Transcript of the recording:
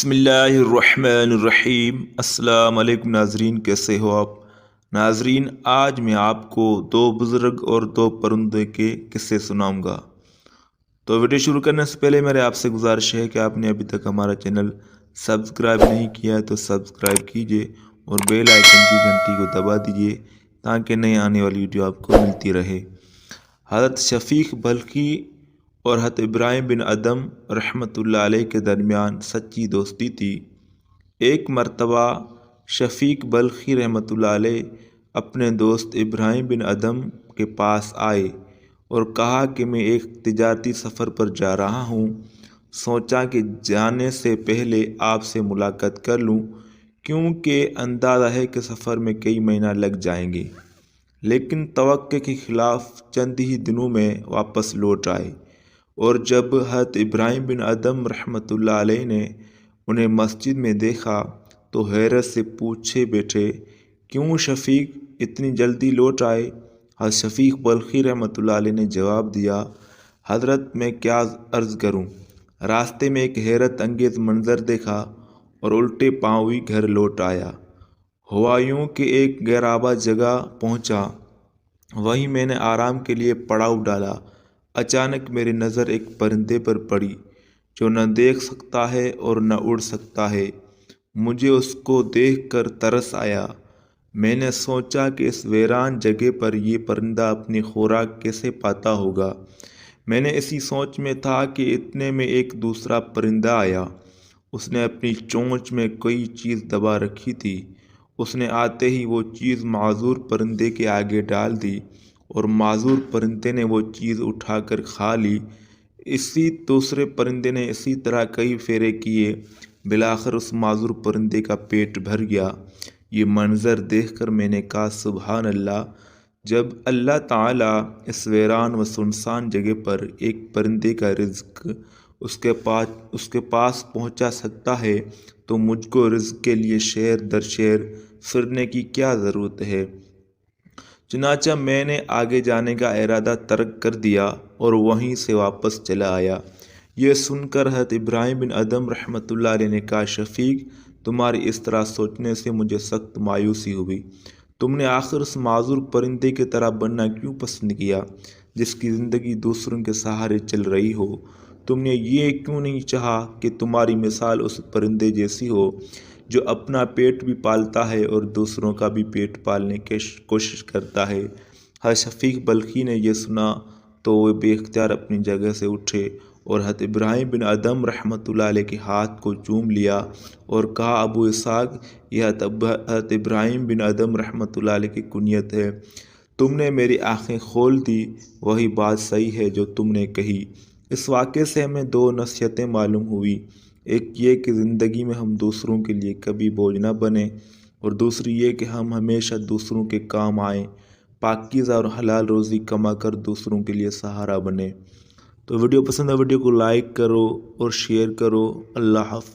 بسم اللہ الرحمن الرحیم۔ السلام علیکم ناظرین، کیسے ہو آپ؟ ناظرین، آج میں آپ کو دو بزرگ اور دو پرندے کے قصے سناؤں گا۔ تو ویڈیو شروع کرنے سے پہلے میرے آپ سے گزارش ہے کہ آپ نے ابھی تک ہمارا چینل سبسکرائب نہیں کیا ہے تو سبسکرائب کیجئے اور بیل آئیکن کی گھنٹی کو دبا دیجئے تاکہ نئے آنے والی ویڈیو آپ کو ملتی رہے۔ حضرت شفیق بلخی اور حضرت ابراہیم بن ادم رحمۃ اللہ علیہ کے درمیان سچی دوستی تھی۔ ایک مرتبہ شفیق بلخی رحمۃ اللہ علیہ اپنے دوست ابراہیم بن ادم کے پاس آئے اور کہا کہ میں ایک تجارتی سفر پر جا رہا ہوں، سوچا کہ جانے سے پہلے آپ سے ملاقات کر لوں کیونکہ اندازہ ہے کہ سفر میں کئی مہینہ لگ جائیں گے۔ لیکن توقع کے خلاف چند ہی دنوں میں واپس لوٹ آئے، اور جب حضرت ابراہیم بن ادم رحمۃ اللہ علیہ نے انہیں مسجد میں دیکھا تو حیرت سے پوچھے بیٹھے، کیوں شفیق اتنی جلدی لوٹ آئے؟ حضرت شفیق بلخی رحمۃ اللہ علیہ نے جواب دیا، حضرت میں کیا عرض کروں، راستے میں ایک حیرت انگیز منظر دیکھا اور الٹے پاؤں ہی گھر لوٹ آیا۔ ہوا یوں کہ ایک غیر آباد جگہ پہنچا، وہیں میں نے آرام کے لیے پڑاؤ ڈالا۔ اچانک میری نظر ایک پرندے پر پڑی جو نہ دیکھ سکتا ہے اور نہ اڑ سکتا ہے۔ مجھے اس کو دیکھ کر ترس آیا۔ میں نے سوچا کہ اس ویران جگہ پر یہ پرندہ اپنی خوراک کیسے پاتا ہوگا۔ میں نے اسی سوچ میں تھا کہ اتنے میں ایک دوسرا پرندہ آیا۔ اس نے اپنی چونچ میں کوئی چیز دبا رکھی تھی۔ اس نے آتے ہی وہ چیز معذور پرندے کے آگے ڈال دی اور معذور پرندے نے وہ چیز اٹھا کر کھا لی۔ اسی دوسرے پرندے نے اسی طرح کئی پھیرے کیے، بالآخر اس معذور پرندے کا پیٹ بھر گیا۔ یہ منظر دیکھ کر میں نے کہا، سبحان اللہ، جب اللہ تعالیٰ اس ویران و سنسان جگہ پر ایک پرندے کا رزق اس کے پاس پہنچا سکتا ہے تو مجھ کو رزق کے لیے شہر در شہر پھرنے کی کیا ضرورت ہے؟ چنانچہ میں نے آگے جانے کا ارادہ ترک کر دیا اور وہیں سے واپس چلا آیا۔ یہ سن کر حضرت ابراہیم بن ادم رحمۃ اللہ علیہ نے کہا، شفیق، تمہاری اس طرح سوچنے سے مجھے سخت مایوسی ہوئی۔ تم نے آخر اس معذور پرندے کی طرح بننا کیوں پسند کیا جس کی زندگی دوسروں کے سہارے چل رہی ہو؟ تم نے یہ کیوں نہیں چاہا کہ تمہاری مثال اس پرندے جیسی ہو جو اپنا پیٹ بھی پالتا ہے اور دوسروں کا بھی پیٹ پالنے کی کوشش کرتا ہے؟ حضرت شفیق بلخی نے یہ سنا تو وہ بے اختیار اپنی جگہ سے اٹھے اور حضرت ابراہیم بن ادم رحمۃ اللہ علیہ کے ہاتھ کو چوم لیا اور کہا، ابو اسحاق، یہ حضرت ابراہیم بن ادم رحمۃ اللہ علیہ کی کنیت ہے۔ تم نے میری آنکھیں کھول دی، وہی بات صحیح ہے جو تم نے کہی۔ اس واقعے سے ہمیں دو نصیحتیں معلوم ہوئی، ایک یہ کہ زندگی میں ہم دوسروں کے لیے کبھی بوجھ نہ بنیں، اور دوسری یہ کہ ہم ہمیشہ دوسروں کے کام آئیں، پاکیزہ اور حلال روزی کما کر دوسروں کے لیے سہارا بنیں۔ تو ویڈیو پسند ہے، ویڈیو کو لائک کرو اور شیئر کرو۔ اللہ حافظ۔